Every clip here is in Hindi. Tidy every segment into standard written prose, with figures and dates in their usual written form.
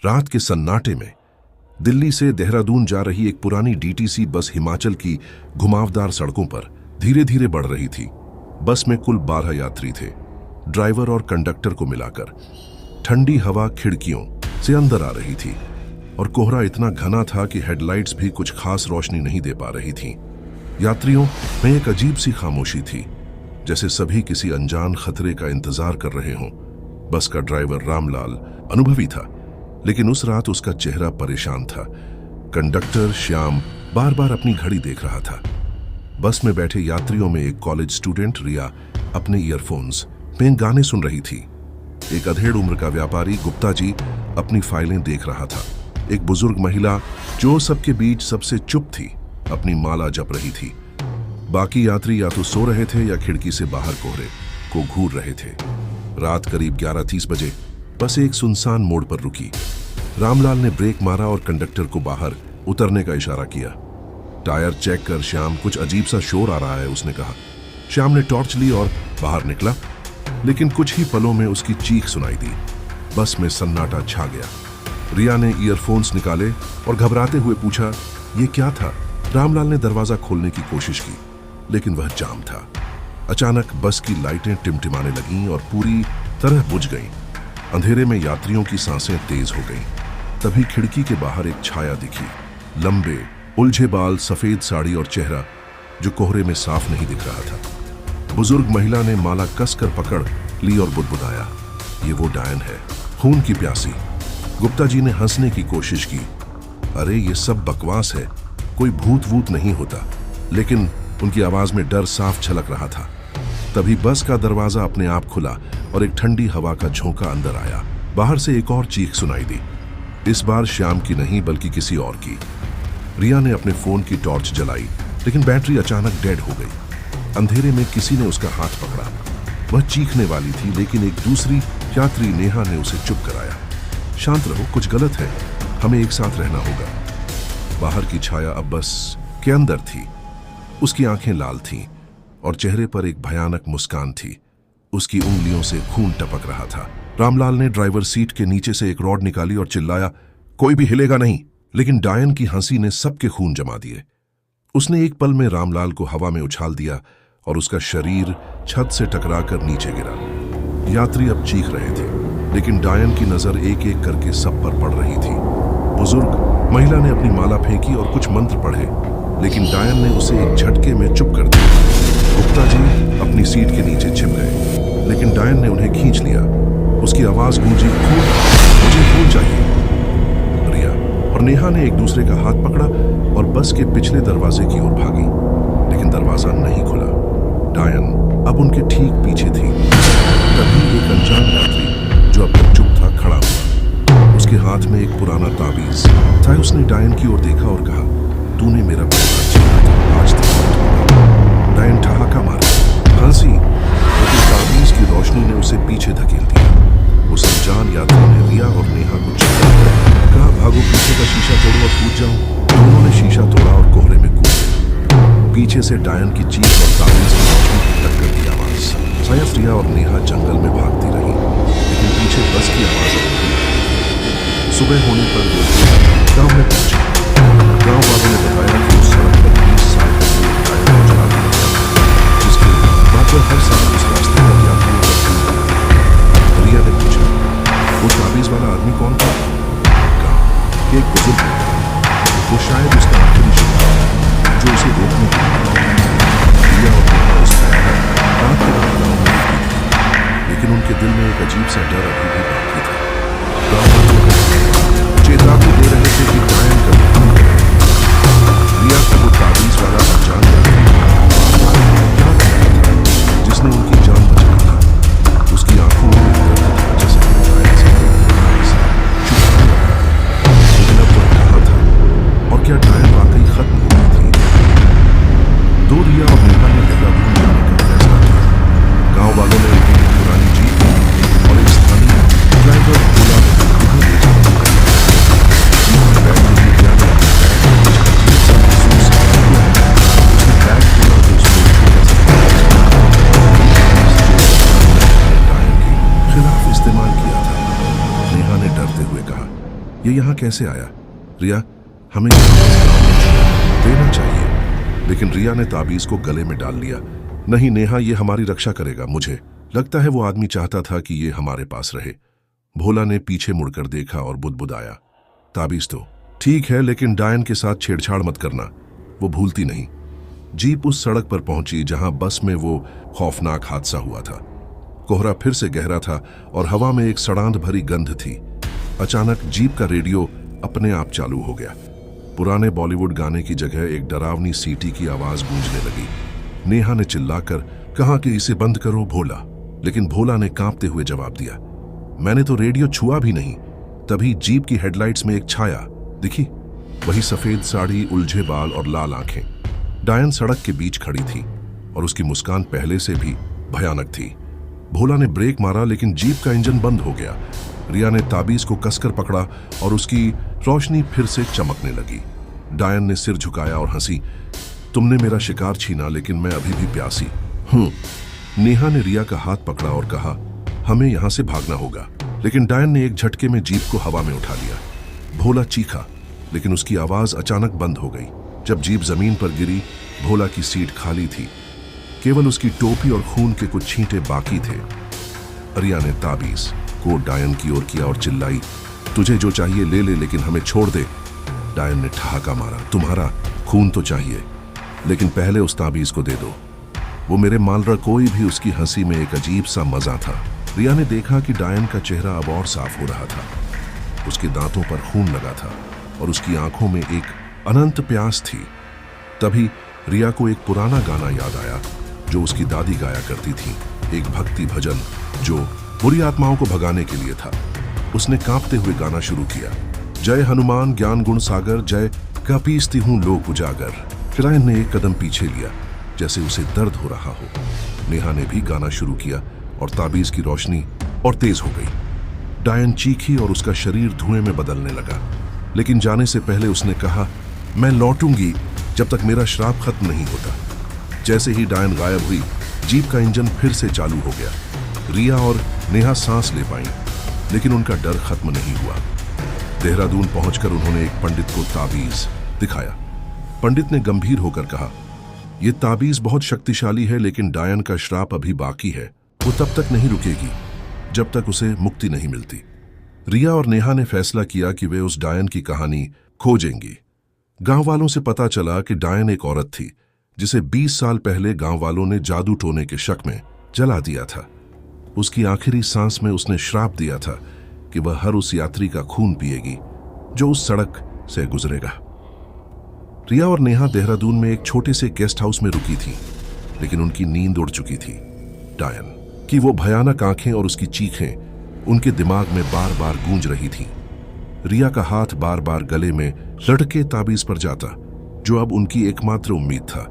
रात के सन्नाटे में दिल्ली से देहरादून जा रही एक पुरानी डीटीसी बस हिमाचल की घुमावदार सड़कों पर धीरे धीरे बढ़ रही थी। बस में कुल 12 यात्री थे, ड्राइवर और कंडक्टर को मिलाकर। ठंडी हवा खिड़कियों से अंदर आ रही थी और कोहरा इतना घना था कि हेडलाइट्स भी कुछ खास रोशनी नहीं दे पा रही थीं। यात्रियों में एक अजीब सी खामोशी थी, जैसे सभी किसी अनजान खतरे का इंतजार कर रहे हों। बस का ड्राइवर रामलाल अनुभवी था, लेकिन उस रात उसका चेहरा परेशान था। कंडक्टर श्याम बार बार अपनी घड़ी देख रहा था। बस में बैठे यात्रियों में एक कॉलेज स्टूडेंट रिया अपने ईयरफोन्स में गाने सुन रही थी। एक अधेड़ उम्र का व्यापारी गुप्ता जी अपनी फाइलें देख रहा था। एक बुजुर्ग महिला जो सबके बीच सबसे चुप थी, अपनी माला जप रही थी। बाकी यात्री या तो सो रहे थे या खिड़की से बाहर कोहरे को घूर रहे थे। रात करीब 11:30 बजे बस एक सुनसान मोड़ पर रुकी। रामलाल ने ब्रेक मारा और कंडक्टर को बाहर उतरने का इशारा किया। टायर चेक कर श्याम, कुछ अजीब सा शोर आ रहा है, उसने कहा। श्याम ने टॉर्च ली और बाहर निकला, लेकिन कुछ ही पलों में उसकी चीख सुनाई दी। बस में सन्नाटा छा गया। रिया ने ईयरफोन्स निकाले और घबराते हुए पूछा, ये क्या था? रामलाल ने दरवाजा खोलने की कोशिश की, लेकिन वह जाम था। अचानक बस की लाइटें टिमटिमाने लगीं और पूरी तरह बुझ गईं। अंधेरे में यात्रियों की सांसें तेज हो गईं। तभी खिड़की के बाहर एक छाया दिखी, लंबे उलझे बाल, सफेद साड़ी और चेहरा जो कोहरे में साफ नहीं दिख रहा था। बुजुर्ग महिला ने माला कसकर पकड़ ली और बुदबुदाया, ये वो डायन है, खून की प्यासी। गुप्ता जी ने हंसने की कोशिश की, अरे ये सब बकवास है, कोई भूत वूत नहीं होता। लेकिन उनकी आवाज में डर साफ झलक रहा था। तभी बस का दरवाजा अपने आप खुला और एक ठंडी हवा का झोंका अंदर आया। बाहर से एक और चीख सुनाई दी, इस बार श्याम की नहीं बल्कि किसी और की। रिया ने अपने फोन की टॉर्च जलाई, लेकिन बैटरी अचानक डेड हो गई। अंधेरे में किसी ने उसका हाथ पकड़ा। वह चीखने वाली थी, लेकिन एक दूसरी यात्री नेहा ने उसे चुप कराया। शांत रहो, कुछ गलत है, हमें एक साथ रहना होगा। बाहर की छाया अब बस के अंदर थी। उसकी आंखें लाल थीं और चेहरे पर एक भयानक मुस्कान थी। उसकी उंगलियों से खून टपक रहा था। रामलाल ने ड्राइवर सीट के नीचे से एक रॉड निकाली और चिल्लाया, कोई भी हिलेगा नहीं। लेकिन डायन की हंसी ने सबके खून जमा दिए। उसने एक पल में रामलाल को हवा में उछाल दिया और उसका शरीर छत से टकराकर नीचे गिरा। यात्री अब चीख रहे थे, लेकिन डायन की नजर एक एक करके सब पर पड़ रही थी। बुजुर्ग महिला ने अपनी माला फेंकी और कुछ मंत्र पढ़े, लेकिन डायन ने उसे एक झटके में चुप कर दिया। गुप्ता जी अपनी सीट के नीचे छिप गए, लेकिन डायन ने उन्हें खींच लिया। उसकी आवाज गूंजी, खून, मुझे खून चाहिए। रिया और नेहा ने एक दूसरे का हाथ पकड़ा और बस के पिछले दरवाजे की ओर भागी, लेकिन दरवाजा नहीं खुला। डायन अब उनके ठीक पीछे थी। तभी एक अनजान यात्री जो अब तक चुप था खड़ा हुआ। उसके हाथ में एक पुराना ताबीज था। उसने डायन की ओर देखा और कहा, तूने मेरा पैसा छीना था, आज तक मौत होगा। डायन ठहाका मारा, हंसी, लेकिन ताबीज की रोशनी ने उसे पीछे धकेल दिया। उस अनजान यात्री ने रिया और नेहा को चिल्लाकर कहा, भागो, पीछे का शीशा तोड़ो और कूद जाओ। दोनों ने शीशा तोड़ा और कोहरे में कूद गए। पीछे से डायन की चीख और ताबीज की रोशनी की टक्कर की आवाज। शायद रिया और नेहा जंगल में भागती रही, लेकिन पीछे बस की आवाज आ रही। सुबह होने पर वो गांव में पहुंचे। गांव वालों ने बताया कि उस सड़क पर 20 साल पहले एक डायन को चला दिया था, जिसके बाद वह हर साल उस रास्ते पर यात्रियों का खून करता। रिया ने पूछा, वो ताबीज वाला आदमी कौन था? कहा कि एक बुजुर्ग था, वो शायद उसका आखिरी शिकार था जो उसे रोकने के लिए। रिया और नेहा उस रात के बाद गाँव में गई, लेकिन उनके दिल में एक अजीब सा डर अभी भी बाकी था। गाँव वाले चेतावनी दे रहे थे कि डायन कभी खून करेगा। रिया को वो ताबीज वाला अनजान यात्री क्या कर रहा था जिसने उनकी जान बचाई थी। उसकी आंखों में एक दर्द था, जैसे कि डायन से चुप रहा। लेकिन अब वह कहाँ था और क्या डायन वाकई खत्म हो गई थी? दो रिया और नेहा ने देहरादून जाने का फैसला किया। गाँव वालों ने उनकी पुरानी जीप और एक स्थानीय ड्राइवर बोला ये यहाँ कैसे आया? रिया, हमें ताबीज देना चाहिए। लेकिन रिया ने ताबीज को गले में डाल लिया। नहीं नेहा, ये हमारी रक्षा करेगा। मुझे लगता है वो आदमी चाहता था कि ये हमारे पास रहे। भोला ने पीछे मुड़कर देखा और बुदबुदाया, ताबीज तो ठीक है, लेकिन डायन के साथ छेड़छाड़ मत करना, वो भूलती नहीं। जीप उस सड़क पर पहुंची जहां बस में वो खौफनाक हादसा हुआ था। कोहरा फिर से गहरा था और हवा में एक सड़ांध भरी गंध थी। अचानक जीप का रेडियो अपने आप चालू हो गया। पुराने बॉलीवुड गाने की जगह एक डरावनी सीटी की आवाज गूंजने लगी। नेहा ने चिल्लाकर कहा कि इसे बंद करो भोला, लेकिन भोला ने कांपते हुए जवाब दिया, मैंने तो रेडियो छुआ भी नहीं। तभी जीप की हेडलाइट्स में एक छाया दिखी, वही सफेद साड़ी, उलझे बाल और लाल आंखें। डायन सड़क के बीच खड़ी थी और उसकी मुस्कान पहले से भी भयानक थी। भोला ने ब्रेक मारा, लेकिन जीप का इंजन बंद हो गया। रिया ने ताबीज को कसकर पकड़ा और उसकी रोशनी फिर से चमकने लगी। डायन ने सिर झुकाया और हंसी, तुमने मेरा शिकार छीना, लेकिन मैं अभी भी प्यासी हूं। नेहा ने रिया का हाथ पकड़ा और कहा, हमें यहां से भागना होगा। लेकिन डायन ने एक झटके में जीप को हवा में उठा लिया। भोला चीखा, लेकिन उसकी आवाज अचानक बंद हो गई। जब जीप जमीन पर गिरी, भोला की सीट खाली थी। केवल उसकी टोपी और खून के कुछ छींटे बाकी थे। रिया ने ताबीज को डायन की ओर किया और चिल्लाई, तुझे जो चाहिए ले ले, लेकिन हमें छोड़ दे। डायन ने ठहाका मारा, तुम्हारा खून तो चाहिए, लेकिन पहले उस ताबीज को दे दो। वो मेरे मालरा कोई भी। उसकी हंसी में एक अजीब सा मजा था। रिया ने देखा कि डायन का चेहरा अब और साफ हो रहा था। उसके दांतों पर खून लगा था और उसकी आंखों में एक अनंत प्यास थी। तभी रिया को एक पुराना गाना याद आया जो उसकी दादी गाया करती थी, एक भक्ति भजन जो बुरी आत्माओं को भगाने के लिए था। उसने कांपते हुए गाना शुरू किया, जय हनुमान ज्ञान गुण सागर, जय कपीसती हूं लोक उजागर। डायन ने एक कदम पीछे लिया, जैसे उसे दर्द हो रहा हो। नेहा ने भी गाना शुरू किया और ताबीज की रोशनी और तेज हो गई। डायन चीखी और उसका शरीर धुएं में बदलने लगा, लेकिन जाने से पहले उसने कहा, मैं लौटूंगी जब तक मेरा श्राप खत्म नहीं होता। जैसे ही डायन गायब हुई, जीप का इंजन फिर से चालू हो गया। रिया और नेहा सांस ले पाई, लेकिन उनका डर खत्म नहीं हुआ। देहरादून पहुंचकर उन्होंने एक पंडित को ताबीज दिखाया। पंडित ने गंभीर होकर कहा, यह ताबीज बहुत शक्तिशाली है, लेकिन डायन का श्राप अभी बाकी है। वो तब तक नहीं रुकेगी जब तक उसे मुक्ति नहीं मिलती। रिया और नेहा ने फैसला किया कि वे उस डायन की कहानी खोजेंगी। गांव वालों से पता चला कि डायन एक औरत थी जिसे 20 साल पहले गांव वालों ने जादू टोने के शक में जला दिया था। उसकी आखिरी सांस में उसने श्राप दिया था कि वह हर उस यात्री का खून पिएगी जो उस सड़क से गुजरेगा। रिया और नेहा देहरादून में एक छोटे से गेस्ट हाउस में रुकी थी, लेकिन उनकी नींद उड़ चुकी थी। डायन की वो भयानक आंखें और उसकी चीखें उनके दिमाग में बार बार गूंज रही थी। रिया का हाथ बार बार गले में लटके ताबीज पर जाता, जो अब उनकी एकमात्र उम्मीद था।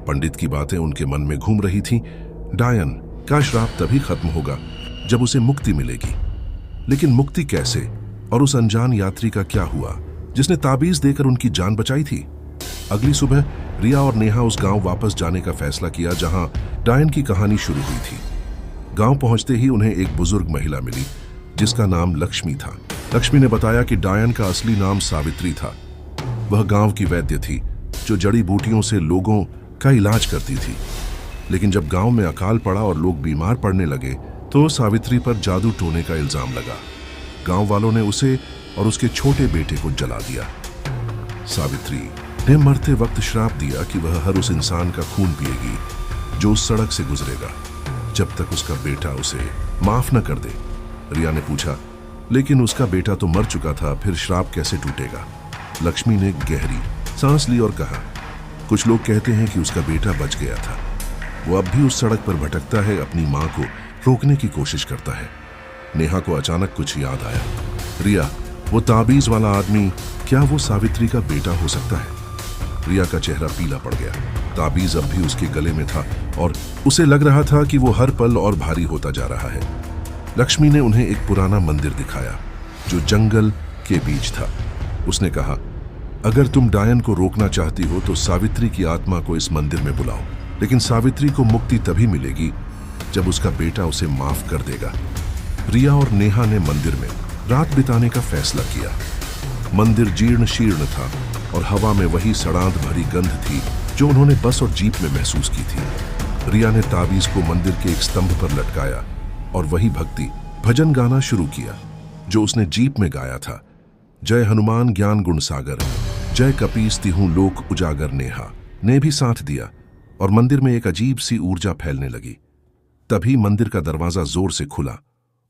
पंडित की बातें उनके मन में घूम रही थीं। डायन का श्राप तभी खत्म होगा जब उसे मुक्ति मिलेगी, लेकिन मुक्ति कैसे? और उस अनजान यात्री का क्या हुआ जिसने ताबीज देकर उनकी जान बचाई थी? अगली सुबह रिया और नेहा उस गांव वापस जाने का फैसला किया जहां डायन की कहानी शुरू हुई थी। गांव पहुंचते ही उन्हें एक बुजुर्ग महिला मिली जिसका नाम लक्ष्मी था। लक्ष्मी ने बताया कि डायन का असली नाम सावित्री था। वह गांव की वैद्य थी जो जड़ी बूटियों से लोगों का इलाज करती थी। लेकिन जब गांव में अकाल पड़ा और लोग बीमार पड़ने लगे तो सावित्री पर जादू टोने का इल्जाम लगा। गांव वालों ने उसे और उसके छोटे बेटे को जला दिया। सावित्री ने मरते वक्त श्राप दिया कि वह हर उस इंसान का खून पिएगी जो उस सड़क से गुजरेगा, जब तक उसका बेटा उसे माफ न कर दे। रिया ने पूछा, लेकिन उसका बेटा तो मर चुका था, फिर श्राप कैसे टूटेगा? लक्ष्मी ने गहरी सांस ली और कहा, कुछ लोग कहते हैं कि उसका बेटा बच गया था। वो अब भी उस सड़क पर भटकता है, अपनी मां को रोकने की कोशिश करता है। नेहा को अचानक कुछ याद आया। रिया, वो ताबीज वाला आदमी, क्या वो सावित्री का बेटा हो सकता है? रिया का चेहरा पीला पड़ गया। ताबीज अब भी उसके गले में था और उसे लग रहा था कि वो हर पल और भारी होता जा रहा है। लक्ष्मी ने उन्हें एक पुराना मंदिर दिखाया जो जंगल के बीच था। उसने कहा, अगर तुम डायन को रोकना चाहती हो तो सावित्री की आत्मा को इस मंदिर में बुलाओ, लेकिन सावित्री को मुक्ति तभी मिलेगी जब उसका बेटा उसे माफ कर देगा। रिया और नेहा ने मंदिर में रात बिताने का फैसला किया। मंदिर जीर्ण शीर्ण था और हवा में वही सड़ांध भरी गंध थी जो उन्होंने बस और जीप में महसूस की थी। रिया ने ताबीज को मंदिर के एक स्तंभ पर लटकाया और वही भक्ति भजन गाना शुरू किया जो उसने जीप में गाया था। जय हनुमान ज्ञान गुण सागर, जय कपीस तिहूं लोक उजागर नेहा ने भी साथ दिया और मंदिर में एक अजीब सी ऊर्जा फैलने लगी। तभी मंदिर का दरवाजा जोर से खुला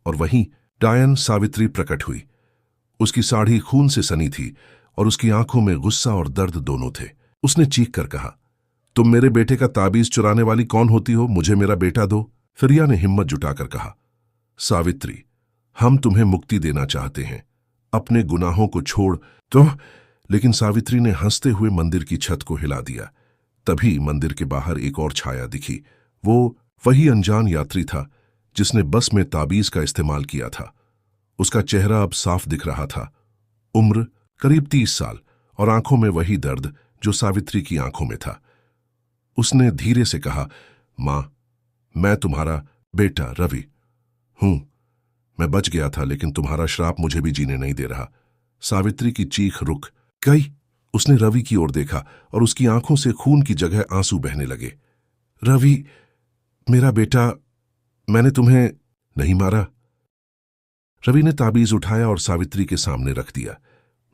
और वहीं डायन सावित्री प्रकट हुई। उसकी साड़ी खून से सनी थी और उसकी आंखों में गुस्सा और दर्द दोनों थे। उसने चीख कर कहा, तुम मेरे बेटे का ताबीज चुराने वाली कौन होती हो? मुझे मेरा बेटा दो। फिर रिया ने हिम्मत जुटाकर कहा, सावित्री, हम तुम्हें मुक्ति देना चाहते हैं, अपने गुनाहों को छोड़। तो लेकिन सावित्री ने हंसते हुए मंदिर की छत को हिला दिया। तभी मंदिर के बाहर एक और छाया दिखी। वो वही अनजान यात्री था जिसने बस में ताबीज का इस्तेमाल किया था। उसका चेहरा अब साफ दिख रहा था। उम्र करीब 30 साल और आंखों में वही दर्द जो सावित्री की आंखों में था। उसने धीरे से कहा, मां, मैं तुम्हारा बेटा रवि हूं। मैं बच गया था लेकिन तुम्हारा श्राप मुझे भी जीने नहीं दे रहा। सावित्री की चीख रुक गई। उसने रवि की ओर देखा और उसकी आंखों से खून की जगह आंसू बहने लगे। रवि, मेरा बेटा, मैंने तुम्हें नहीं मारा। रवि ने ताबीज उठाया और सावित्री के सामने रख दिया।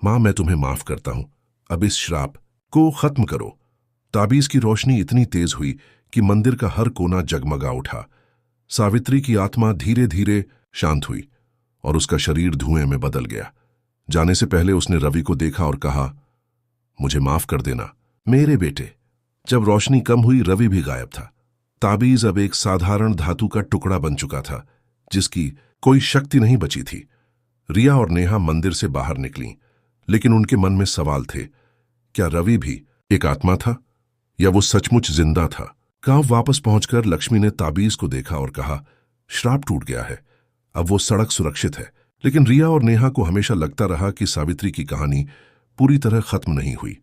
मां, मैं तुम्हें माफ करता हूं, अब इस श्राप को खत्म करो। ताबीज की रोशनी इतनी तेज हुई कि मंदिर का हर कोना जगमगा उठा। सावित्री की आत्मा धीरे धीरे शांत हुई और उसका शरीर धुएं में बदल गया। जाने से पहले उसने रवि को देखा और कहा, मुझे माफ कर देना मेरे बेटे। जब रोशनी कम हुई, रवि भी गायब था। ताबीज अब एक साधारण धातु का टुकड़ा बन चुका था जिसकी कोई शक्ति नहीं बची थी। रिया और नेहा मंदिर से बाहर निकली, लेकिन उनके मन में सवाल थे। क्या रवि भी एक आत्मा था या वो सचमुच जिंदा था? गांव वापस पहुंचकर लक्ष्मी ने ताबीज को देखा और कहा, श्राप टूट गया है, अब वो सड़क सुरक्षित है। लेकिन रिया और नेहा को हमेशा लगता रहा कि सावित्री की कहानी पूरी तरह खत्म नहीं हुई।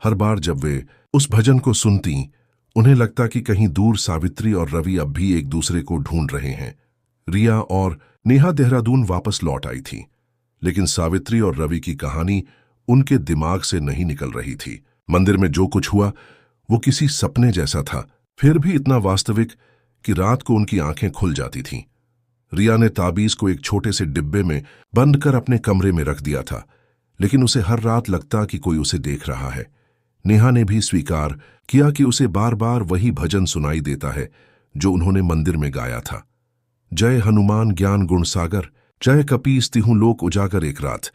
हर बार जब वे उस भजन को सुनती, उन्हें लगता कि कहीं दूर सावित्री और रवि अब भी एक दूसरे को ढूंढ रहे हैं। रिया और नेहा देहरादून वापस लौट आई थी, लेकिन सावित्री और रवि की कहानी उनके दिमाग से नहीं निकल रही थी। मंदिर में जो कुछ हुआ वो किसी सपने जैसा था, फिर भी इतना वास्तविक कि रात को उनकी आंखें खुल जाती थीं। रिया ने ताबीज को एक छोटे से डिब्बे में बंद कर अपने कमरे में रख दिया था, लेकिन उसे हर रात लगता कि कोई उसे देख रहा है। नेहा ने भी स्वीकार किया कि उसे बार बार वही भजन सुनाई देता है जो उन्होंने मंदिर में गाया था। जय हनुमान ज्ञान गुण सागर, जय कपीस तिहूं लोक उजागर। एक रात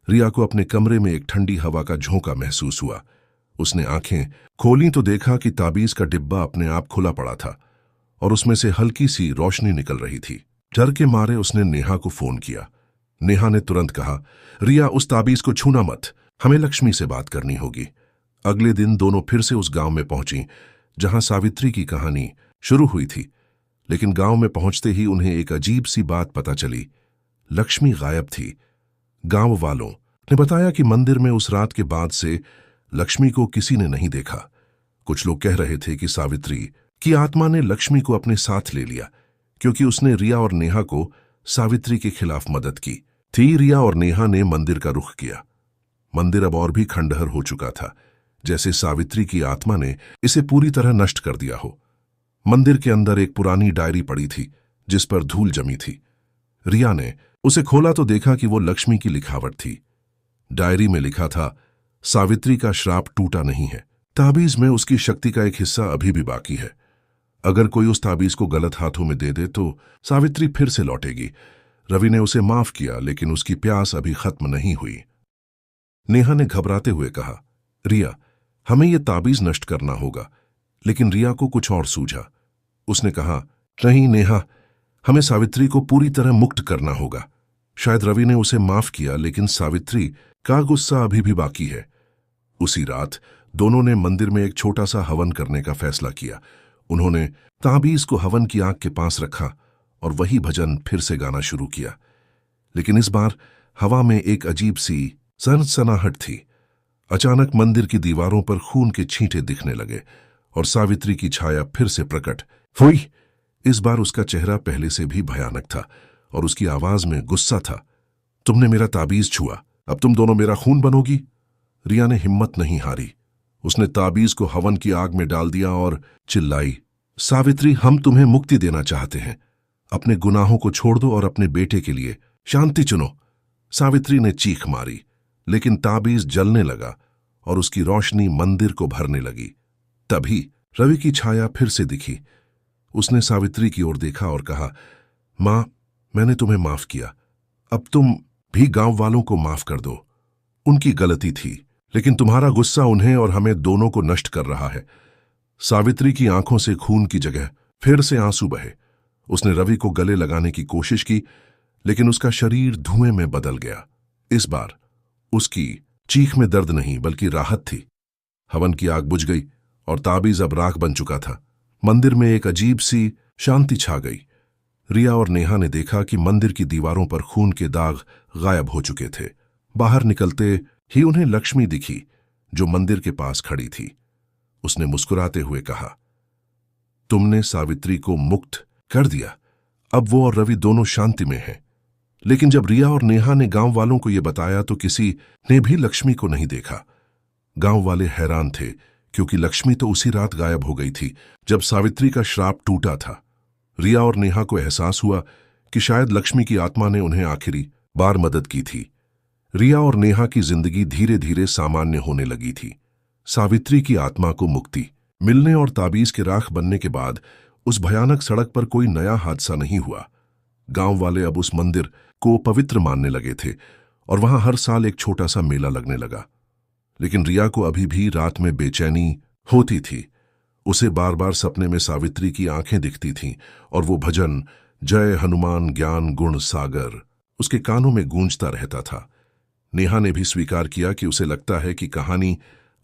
रिया को अपने कमरे में एक ठंडी हवा का झोंका महसूस हुआ। उसने आंखें खोली तो देखा कि ताबीज का डिब्बा अपने आप खुला पड़ा था और उसमें से हल्की सी रोशनी निकल रही थी। डर के मारे उसने नेहा को फोन किया। नेहा ने तुरंत कहा, रिया, उस ताबीज को छूना मत, हमें लक्ष्मी से बात करनी होगी। अगले दिन दोनों फिर से उस गांव में पहुंची जहां सावित्री की कहानी शुरू हुई थी, लेकिन गांव में पहुंचते ही उन्हें एक अजीब सी बात पता चली। लक्ष्मी गायब थी। गांव वालों ने बताया कि मंदिर में उस रात के बाद से लक्ष्मी को किसी ने नहीं देखा। कुछ लोग कह रहे थे कि सावित्री की आत्मा ने लक्ष्मी को अपने साथ ले लिया क्योंकि उसने रिया और नेहा को सावित्री के खिलाफ मदद की थी। रिया और नेहा ने मंदिर का रुख किया। मंदिर अब और भी खंडहर हो चुका था, जैसे सावित्री की आत्मा ने इसे पूरी तरह नष्ट कर दिया हो। मंदिर के अंदर एक पुरानी डायरी पड़ी थी जिस पर धूल जमी थी। रिया ने उसे खोला तो देखा कि वो लक्ष्मी की लिखावट थी। डायरी में लिखा था, सावित्री का श्राप टूटा नहीं है, ताबीज में उसकी शक्ति का एक हिस्सा अभी भी बाकी है। अगर कोई उस ताबीज को गलत हाथों में दे दे तो सावित्री फिर से लौटेगी। रवि ने उसे माफ किया, लेकिन उसकी प्यास अभी खत्म नहीं हुई। नेहा ने घबराते हुए कहा, रिया, हमें यह ताबीज नष्ट करना होगा। लेकिन रिया को कुछ और सूझा। उसने कहा, नहीं नेहा, हमें सावित्री को पूरी तरह मुक्त करना होगा। शायद रवि ने उसे माफ किया, लेकिन सावित्री का गुस्सा अभी भी बाकी है। उसी रात दोनों ने मंदिर में एक छोटा सा हवन करने का फैसला किया। उन्होंने ताबीज को हवन की आग के पास रखा और वही भजन फिर से गाना शुरू किया। लेकिन इस बार हवा में एक अजीब सी सनसनाहट थी। अचानक मंदिर की दीवारों पर खून के छींटे दिखने लगे और सावित्री की छाया फिर से प्रकट हुई। इस बार उसका चेहरा पहले से भी भयानक था और उसकी आवाज में गुस्सा था। तुमने मेरा ताबीज छुआ, अब तुम दोनों मेरा खून बनोगी? रिया ने हिम्मत नहीं हारी। उसने ताबीज को हवन की आग में डाल दिया और चिल्लाई, सावित्री, हम तुम्हें मुक्ति देना चाहते हैं। अपने गुनाहों को छोड़ दो और अपने बेटे के लिए शांति चुनो। सावित्री ने चीख मारी, लेकिन ताबीज जलने लगा और उसकी रोशनी मंदिर को भरने लगी। तभी रवि की छाया फिर से दिखी। उसने सावित्री की ओर देखा और कहा, मां, मैंने तुम्हें माफ किया। अब तुम भी गांव वालों को माफ कर दो। उनकी गलती थी, लेकिन तुम्हारा गुस्सा उन्हें और हमें दोनों को नष्ट कर रहा है। सावित्री की आंखों से खून की जगह फिर से आंसू बहे। उसने रवि को गले लगाने की कोशिश की, लेकिन उसका शरीर धुएं में बदल गया। इस बार उसकी चीख में दर्द नहीं बल्कि राहत थी। हवन की आग बुझ गई और ताबीज अब राख बन चुका था। मंदिर में एक अजीब सी शांति छा गई। रिया और नेहा ने देखा कि मंदिर की दीवारों पर खून के दाग गायब हो चुके थे। बाहर निकलते ही उन्हें लक्ष्मी दिखी, जो मंदिर के पास खड़ी थी। उसने मुस्कुराते हुए कहा, तुमने सावित्री को मुक्त कर दिया। अब वो और रवि दोनों शांति में हैं। लेकिन जब रिया और नेहा ने गांव वालों को यह बताया तो किसी ने भी लक्ष्मी को नहीं देखा। गांव वाले हैरान थे, क्योंकि लक्ष्मी तो उसी रात गायब हो गई थी जब सावित्री का श्राप टूटा था। रिया और नेहा को एहसास हुआ कि शायद लक्ष्मी की आत्मा ने उन्हें आखिरी बार मदद की थी। रिया और नेहा की जिंदगी धीरे धीरे सामान्य होने लगी थी। सावित्री की आत्मा को मुक्ति मिलने और ताबीज के राख बनने के बाद उस भयानक सड़क पर कोई नया हादसा नहीं हुआ। गांव वाले अब उस मंदिर को पवित्र मानने लगे थे और वहां हर साल एक छोटा सा मेला लगने लगा। लेकिन रिया को अभी भी रात में बेचैनी होती थी। उसे बार बार सपने में सावित्री की आंखें दिखती थीं और वो भजन, जय हनुमान ज्ञान गुण सागर, उसके कानों में गूंजता रहता था। नेहा ने भी स्वीकार किया कि उसे लगता है कि कहानी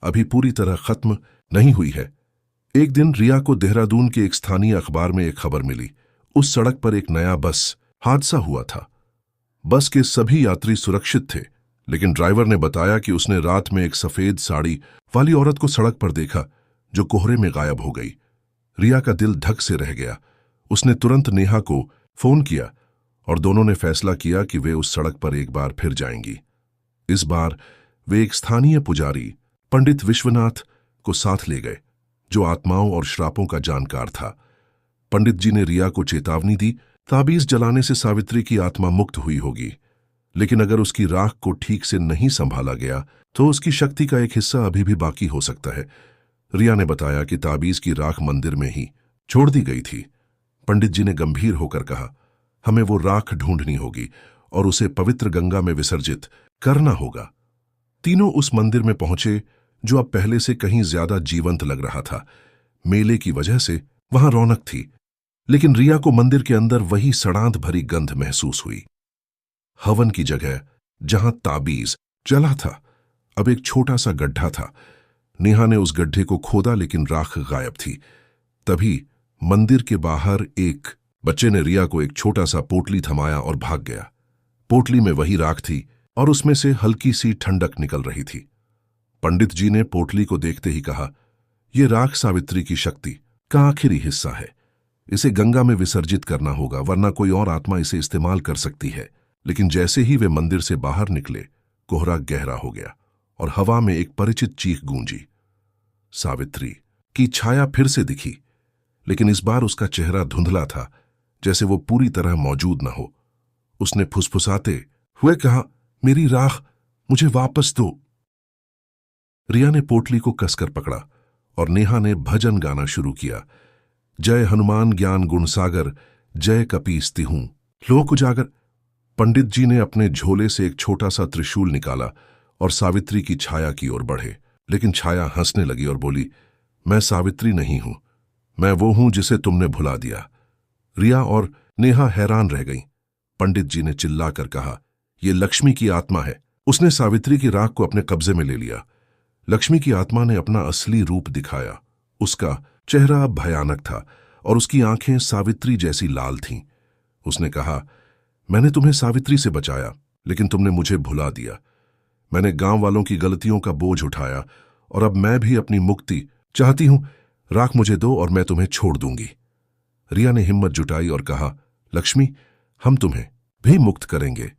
अभी पूरी तरह खत्म नहीं हुई है। एक दिन रिया को देहरादून के एक स्थानीय अखबार में एक खबर मिली। उस सड़क पर एक नया बस हादसा हुआ था। बस के सभी यात्री सुरक्षित थे, लेकिन ड्राइवर ने बताया कि उसने रात में एक सफेद साड़ी वाली औरत को सड़क पर देखा, जो कोहरे में गायब हो गई। रिया का दिल धक से रह गया। उसने तुरंत नेहा को फोन किया और दोनों ने फैसला किया कि वे उस सड़क पर एक बार फिर जाएंगी। इस बार वे एक स्थानीय पुजारी पंडित विश्वनाथ को साथ ले गए, जो आत्माओं और श्रापों का जानकार था। पंडित जी ने रिया को चेतावनी दी, ताबीज जलाने से सावित्री की आत्मा मुक्त हुई होगी, लेकिन अगर उसकी राख को ठीक से नहीं संभाला गया तो उसकी शक्ति का एक हिस्सा अभी भी बाकी हो सकता है। रिया ने बताया कि ताबीज की राख मंदिर में ही छोड़ दी गई थी। पंडित जी ने गंभीर होकर कहा, हमें वो राख ढूंढनी होगी और उसे पवित्र गंगा में विसर्जित करना होगा। तीनों उस मंदिर में पहुंचे, जो अब पहले से कहीं ज्यादा जीवंत लग रहा था। मेले की वजह से वहां रौनक थी, लेकिन रिया को मंदिर के अंदर वही सड़ांध भरी गंध महसूस हुई। हवन की जगह जहां ताबीज जला था, अब एक छोटा सा गड्ढा था। नेहा ने उस गड्ढे को खोदा, लेकिन राख गायब थी। तभी मंदिर के बाहर एक बच्चे ने रिया को एक छोटा सा पोटली थमाया और भाग गया। पोटली में वही राख थी और उसमें से हल्की सी ठंडक निकल रही थी। पंडित जी ने पोटली को देखते ही कहा, यह राख सावित्री की शक्ति का आखिरी हिस्सा है। इसे गंगा में विसर्जित करना होगा, वरना कोई और आत्मा इसे इस्तेमाल कर सकती है। लेकिन जैसे ही वे मंदिर से बाहर निकले, कोहरा गहरा हो गया और हवा में एक परिचित चीख गूंजी। सावित्री की छाया फिर से दिखी, लेकिन इस बार उसका चेहरा धुंधला था, जैसे वो पूरी तरह मौजूद न हो। उसने फुसफुसाते हुए कहा, मेरी राख मुझे वापस दो। रिया ने पोटली को कसकर पकड़ा और नेहा ने भजन गाना शुरू किया। जय हनुमान ज्ञान गुण सागर, जय कपीस तिहूं लोक उजागर। पंडित जी ने अपने झोले से एक छोटा सा त्रिशूल निकाला और सावित्री की छाया की ओर बढ़े, लेकिन छाया हंसने लगी और बोली, मैं सावित्री नहीं हूं, मैं वो हूं जिसे तुमने भुला दिया। रिया और नेहा हैरान रह गईं। पंडित जी ने चिल्लाकर कहा, यह लक्ष्मी की आत्मा है, उसने सावित्री की राख को अपने कब्जे में ले लिया। लक्ष्मी की आत्मा ने अपना असली रूप दिखाया। उसका चेहरा भयानक था और उसकी आंखें सावित्री जैसी लाल थीं। उसने कहा, मैंने तुम्हें सावित्री से बचाया, लेकिन तुमने मुझे भुला दिया। मैंने गांव वालों की गलतियों का बोझ उठाया और अब मैं भी अपनी मुक्ति चाहती हूं। राख मुझे दो और मैं तुम्हें छोड़ दूंगी। रिया ने हिम्मत जुटाई और कहा, लक्ष्मी, हम तुम्हें भी मुक्त करेंगे,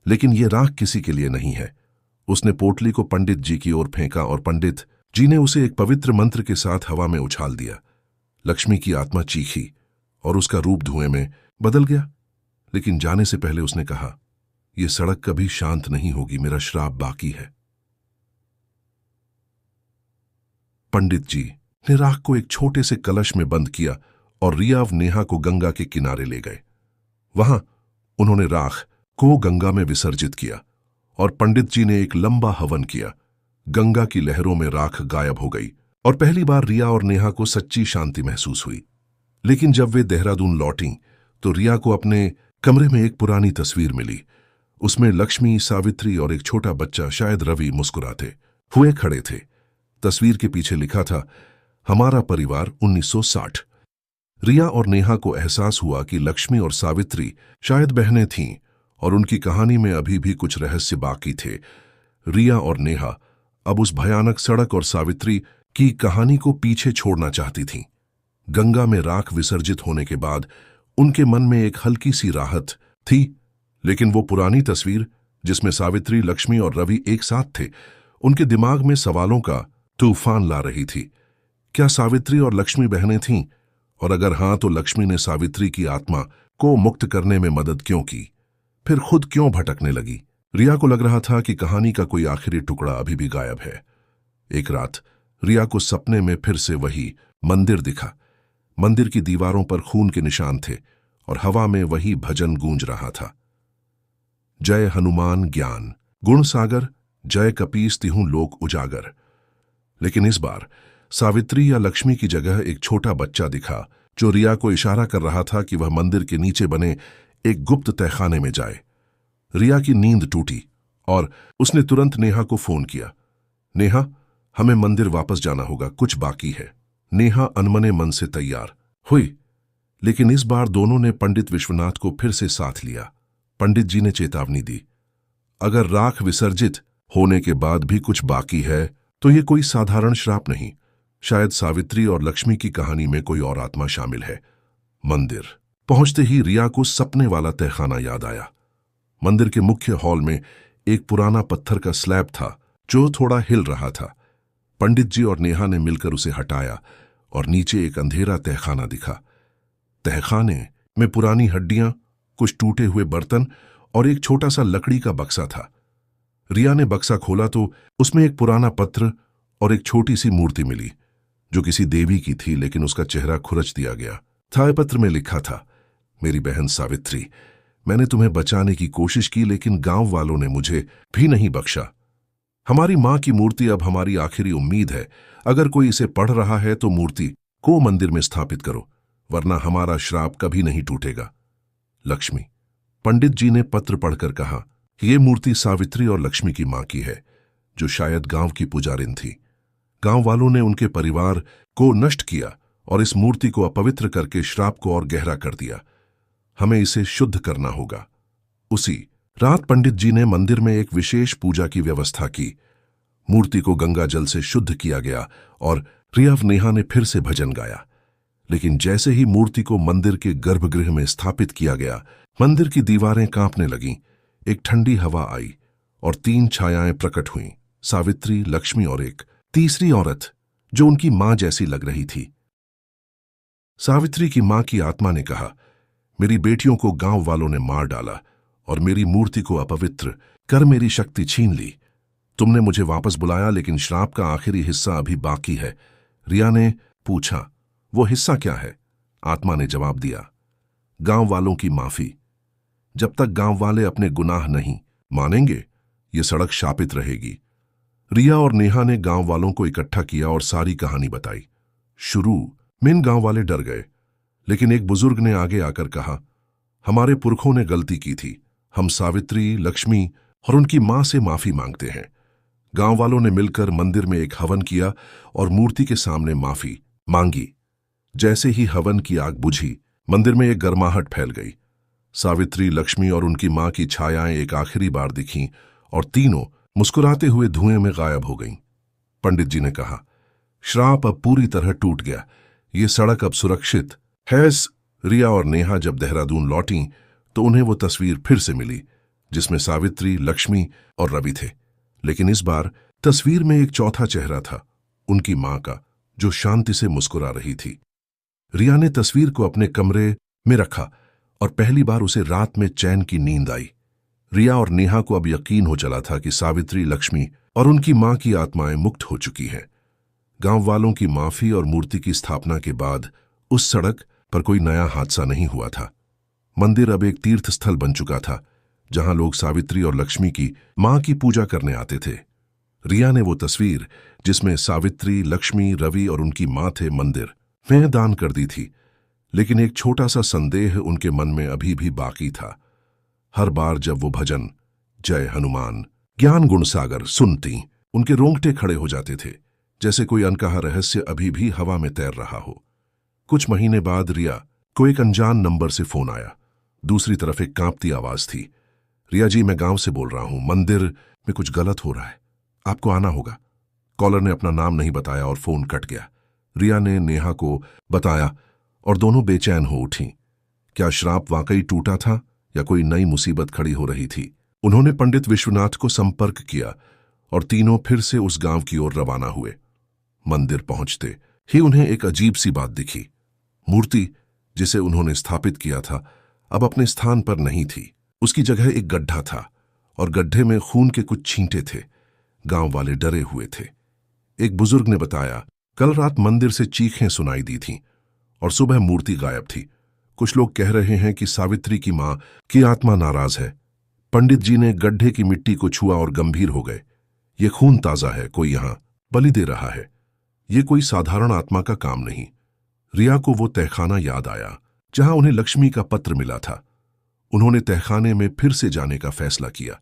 लेकिन ये राख किसी के लिए नहीं है, उसने पोटली को पंडित जी की ओर फेंका और पंडित जी ने उसे एक पवित्र मंत्र के साथ हवा में उछाल दिया। लक्ष्मी की आत्मा चीखी और उसका रूप धुएं में बदल गया, लेकिन जाने से पहले उसने कहा, यह सड़क कभी शांत नहीं होगी, मेरा श्राप बाकी है। पंडित जी ने राख को एक छोटे से कलश में बंद किया और रिया और नेहा को गंगा के किनारे ले गए। वहां उन्होंने राख को गंगा में विसर्जित किया और पंडित जी ने एक लंबा हवन किया। गंगा की लहरों में राख गायब हो गई और पहली बार रिया और नेहा को सच्ची शांति महसूस हुई। लेकिन जब वे देहरादून लौटीं तो रिया को अपने कमरे में एक पुरानी तस्वीर मिली। उसमें लक्ष्मी, सावित्री और एक छोटा बच्चा, शायद रवि, मुस्कुराते हुए खड़े थे। तस्वीर के पीछे लिखा था, हमारा परिवार 1960। रिया और नेहा को एहसास हुआ कि लक्ष्मी और सावित्री शायद बहनें थीं और उनकी कहानी में अभी भी कुछ रहस्य बाकी थे। रिया और नेहा अब उस भयानक सड़क और सावित्री की कहानी को पीछे छोड़ना चाहती थीं। गंगा में राख विसर्जित होने के बाद उनके मन में एक हल्की सी राहत थी, लेकिन वो पुरानी तस्वीर जिसमें सावित्री, लक्ष्मी और रवि एक साथ थे, उनके दिमाग में सवालों का तूफान ला रही थी। क्या सावित्री और लक्ष्मी बहनें थीं? और अगर हां, तो लक्ष्मी ने सावित्री की आत्मा को मुक्त करने में मदद क्यों की? फिर खुद क्यों भटकने लगी? रिया को लग रहा था कि कहानी का कोई आखिरी टुकड़ा अभी भी गायब है। एक रात रिया को सपने में फिर से वही मंदिर दिखा। मंदिर की दीवारों पर खून के निशान थे और हवा में वही भजन गूंज रहा था, जय हनुमान ज्ञान गुण सागर, जय कपीस तिहूं लोक उजागर। लेकिन इस बार सावित्री या लक्ष्मी की जगह एक छोटा बच्चा दिखा, जो रिया को इशारा कर रहा था कि वह मंदिर के नीचे बने एक गुप्त तहखाने में जाए। रिया की नींद टूटी और उसने तुरंत नेहा को फोन किया। नेहा, हमें मंदिर वापस जाना होगा, कुछ बाकी है। नेहा अनमने मन से तैयार हुई, लेकिन इस बार दोनों ने पंडित विश्वनाथ को फिर से साथ लिया। पंडित जी ने चेतावनी दी, अगर राख विसर्जित होने के बाद भी कुछ बाकी है तो ये कोई साधारण श्राप नहीं, शायद सावित्री और लक्ष्मी की कहानी में कोई और आत्मा शामिल है। मंदिर पहुंचते ही रिया को सपने वाला तहखाना याद आया। मंदिर के मुख्य हॉल में एक पुराना पत्थर का स्लैब था जो थोड़ा हिल रहा था। पंडित जी और नेहा ने मिलकर उसे हटाया और नीचे एक अंधेरा तहखाना दिखा। तहखाने में पुरानी हड्डियां, कुछ टूटे हुए बर्तन और एक छोटा सा लकड़ी का बक्सा था। रिया ने बक्सा खोला तो उसमें एक पुराना पत्र और एक छोटी सी मूर्ति मिली, जो किसी देवी की थी, लेकिन उसका चेहरा खुरच दिया गया था। पत्र में लिखा था, मेरी बहन सावित्री, मैंने तुम्हें बचाने की कोशिश की, लेकिन गांव वालों ने मुझे भी नहीं बख्शा। हमारी मां की मूर्ति अब हमारी आखिरी उम्मीद है। अगर कोई इसे पढ़ रहा है तो मूर्ति को मंदिर में स्थापित करो, वरना हमारा श्राप कभी नहीं टूटेगा। लक्ष्मी। पंडित जी ने पत्र पढ़कर कहा, यह मूर्ति सावित्री और लक्ष्मी की मां की है, जो शायद गांव की पुजारिन थी। गांव वालों ने उनके परिवार को नष्ट किया और इस मूर्ति को अपवित्र करके श्राप को और गहरा कर दिया। हमें इसे शुद्ध करना होगा। उसी रात पंडित जी ने मंदिर में एक विशेष पूजा की व्यवस्था की। मूर्ति को गंगा जल से शुद्ध किया गया और रिया नेहा ने फिर से भजन गाया। लेकिन जैसे ही मूर्ति को मंदिर के गर्भगृह में स्थापित किया गया, मंदिर की दीवारें कांपने लगीं। एक ठंडी हवा आई और 3 छायाएं प्रकट हुईं, सावित्री, लक्ष्मी और एक तीसरी औरत जो उनकी मां जैसी लग रही थी। सावित्री की मां की आत्मा ने कहा, मेरी बेटियों को गांव वालों ने मार डाला और मेरी मूर्ति को अपवित्र कर मेरी शक्ति छीन ली। तुमने मुझे वापस बुलाया, लेकिन श्राप का आखिरी हिस्सा अभी बाकी है। रिया ने पूछा, वो हिस्सा क्या है? आत्मा ने जवाब दिया, गांव वालों की माफी। जब तक गांव वाले अपने गुनाह नहीं मानेंगे, ये सड़क शापित रहेगी। रिया और नेहा ने गांव वालों को इकट्ठा किया और सारी कहानी बताई। शुरू में गांव वाले डर गए, लेकिन एक बुजुर्ग ने आगे आकर कहा, हमारे पुरखों ने गलती की थी। हम सावित्री, लक्ष्मी और उनकी मां से माफी मांगते हैं। गांव वालों ने मिलकर मंदिर में एक हवन किया और मूर्ति के सामने माफी मांगी। जैसे ही हवन की आग बुझी, मंदिर में एक गर्माहट फैल गई। सावित्री, लक्ष्मी और उनकी मां की छायाएं एक आखिरी बार दिखीं और तीनों मुस्कुराते हुए धुएं में गायब हो गईं। पंडित जी ने कहा, श्राप अब पूरी तरह टूट गया, ये सड़क अब सुरक्षित है। रिया और नेहा जब देहरादून लौटीं तो उन्हें वो तस्वीर फिर से मिली, जिसमें सावित्री, लक्ष्मी और रवि थे। लेकिन इस बार तस्वीर में एक चौथा चेहरा था, उनकी मां का, जो शांति से मुस्कुरा रही थी। रिया ने तस्वीर को अपने कमरे में रखा और पहली बार उसे रात में चैन की नींद आई। रिया और नेहा को अब यकीन हो चला था कि सावित्री, लक्ष्मी और उनकी मां की आत्माएं मुक्त हो चुकी हैं। गांव वालों की माफी और मूर्ति की स्थापना के बाद उस सड़क पर कोई नया हादसा नहीं हुआ था। मंदिर अब एक तीर्थ स्थल बन चुका था, जहां लोग सावित्री और लक्ष्मी की मां की पूजा करने आते थे। रिया ने वो तस्वीर, जिसमें सावित्री, लक्ष्मी, रवि और उनकी मां थे, मंदिर में दान कर दी थी। लेकिन एक छोटा सा संदेह उनके मन में अभी भी बाकी था। हर बार जब वो भजन, जय हनुमान, ज्ञान गुण सागर सुनती, उनके रोंगटे खड़े हो जाते थे, जैसे कोई अनकहा रहस्य अभी भी हवा में तैर रहा हो। कुछ महीने बाद रिया को एक अनजान नंबर से फोन आया। दूसरी तरफ एक कांपती आवाज थी। रिया जी, मैं गांव से बोल रहा हूं, मंदिर में कुछ गलत हो रहा है, आपको आना होगा। कॉलर ने अपना नाम नहीं बताया और फोन कट गया। रिया ने नेहा को बताया और दोनों बेचैन हो उठी। क्या श्राप वाकई टूटा था या कोई नई मुसीबत खड़ी हो रही थी? उन्होंने पंडित विश्वनाथ को संपर्क किया और तीनों फिर से उस गांव की ओर रवाना हुए। मंदिर पहुंचते ही उन्हें एक अजीब सी बात दिखी। मूर्ति जिसे उन्होंने स्थापित किया था अब अपने स्थान पर नहीं थी। उसकी जगह एक गड्ढा था और गड्ढे में खून के कुछ छींटे थे। गांव वाले डरे हुए थे। एक बुजुर्ग ने बताया, कल रात मंदिर से चीखें सुनाई दी थीं और सुबह मूर्ति गायब थी। कुछ लोग कह रहे हैं कि सावित्री की मां की आत्मा नाराज है। पंडित जी ने गड्ढे की मिट्टी को छुआ और गंभीर हो गए। ये खून ताजा है, कोई यहां बलि दे रहा है। ये कोई साधारण आत्मा का काम नहीं। रिया को वो तहखाना याद आया जहां उन्हें लक्ष्मी का पत्र मिला था। उन्होंने तहखाने में फिर से जाने का फैसला किया।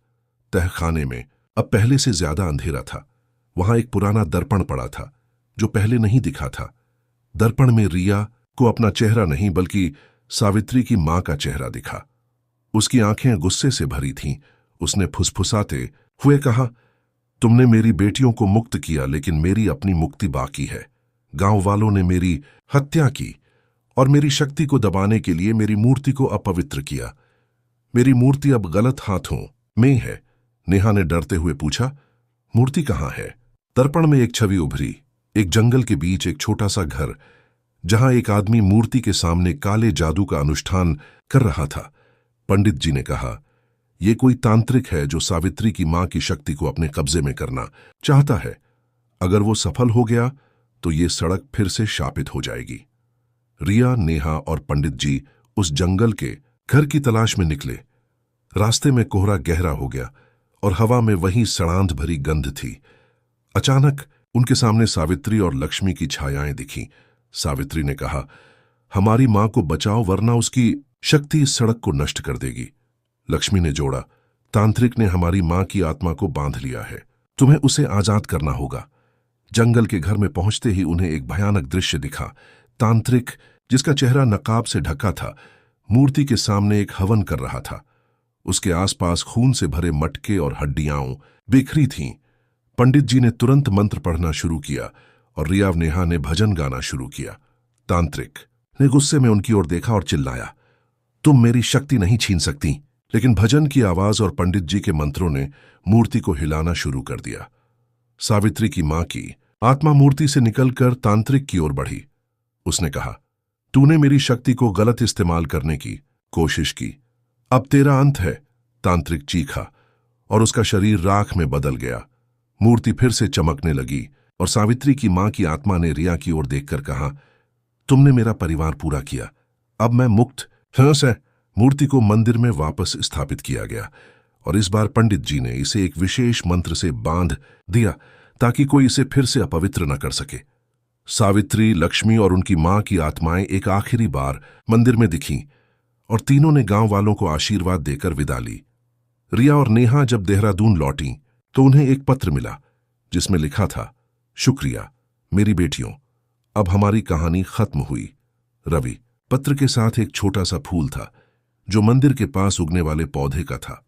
तहखाने में अब पहले से ज्यादा अंधेरा था। वहां एक पुराना दर्पण पड़ा था जो पहले नहीं दिखा था। दर्पण में रिया को अपना चेहरा नहीं बल्कि सावित्री की मां का चेहरा दिखा। उसकी आंखें गुस्से से भरी थीं। उसने फुसफुसाते हुए कहा, तुमने मेरी बेटियों को मुक्त किया, लेकिन मेरी अपनी मुक्ति बाकी है। गांव वालों ने मेरी हत्या की और मेरी शक्ति को दबाने के लिए मेरी मूर्ति को अपवित्र किया। मेरी मूर्ति अब गलत हाथों में है। नेहा ने डरते हुए पूछा, मूर्ति कहाँ है? दर्पण में एक छवि उभरी। एक जंगल के बीच एक छोटा सा घर, जहां एक आदमी मूर्ति के सामने काले जादू का अनुष्ठान कर रहा था। पंडित जी ने कहा, यह कोई तांत्रिक है जो सावित्री की मां की शक्ति को अपने कब्जे में करना चाहता है। अगर वो सफल हो गया तो ये सड़क फिर से शापित हो जाएगी। रिया, नेहा और पंडित जी उस जंगल के घर की तलाश में निकले। रास्ते में कोहरा गहरा हो गया और हवा में वही सड़ांध भरी गंध थी। अचानक उनके सामने सावित्री और लक्ष्मी की छायाएं दिखीं। सावित्री ने कहा, हमारी मां को बचाओ वरना उसकी शक्ति इस सड़क को नष्ट कर देगी। लक्ष्मी ने जोड़ा, तांत्रिक ने हमारी मां की आत्मा को बांध लिया है, तुम्हें उसे आजाद करना होगा। जंगल के घर में पहुंचते ही उन्हें एक भयानक दृश्य दिखा। तांत्रिक, जिसका चेहरा नकाब से ढका था, मूर्ति के सामने एक हवन कर रहा था। उसके आसपास खून से भरे मटके और हड्डियां बिखरी थीं। पंडित जी ने तुरंत मंत्र पढ़ना शुरू किया और रिया नेहा ने भजन गाना शुरू किया। तांत्रिक ने गुस्से में उनकी ओर देखा और चिल्लाया, तुम मेरी शक्ति नहीं छीन सकती। लेकिन भजन की आवाज और पंडित जी के मंत्रों ने मूर्ति को हिलाना शुरू कर दिया। सावित्री की मां की आत्मा मूर्ति से निकलकर तांत्रिक की ओर बढ़ी। उसने कहा, तूने मेरी शक्ति को गलत इस्तेमाल करने की कोशिश की, अब तेरा अंत है। तांत्रिक चीखा और उसका शरीर राख में बदल गया। मूर्ति फिर से चमकने लगी और सावित्री की मां की आत्मा ने रिया की ओर देखकर कहा, तुमने मेरा परिवार पूरा किया, अब मैं मुक्त हूं। मूर्ति को मंदिर में वापस स्थापित किया गया और इस बार पंडित जी ने इसे एक विशेष मंत्र से बांध दिया ताकि कोई इसे फिर से अपवित्र न कर सके। सावित्री, लक्ष्मी और उनकी मां की आत्माएं एक आखिरी बार मंदिर में दिखीं और तीनों ने गांव वालों को आशीर्वाद देकर विदा ली। रिया और नेहा जब देहरादून लौटीं तो उन्हें एक पत्र मिला जिसमें लिखा था, शुक्रिया मेरी बेटियों, अब हमारी कहानी खत्म हुई। रवि। पत्र के साथ एक छोटा सा फूल था जो मंदिर के पास उगने वाले पौधे का था।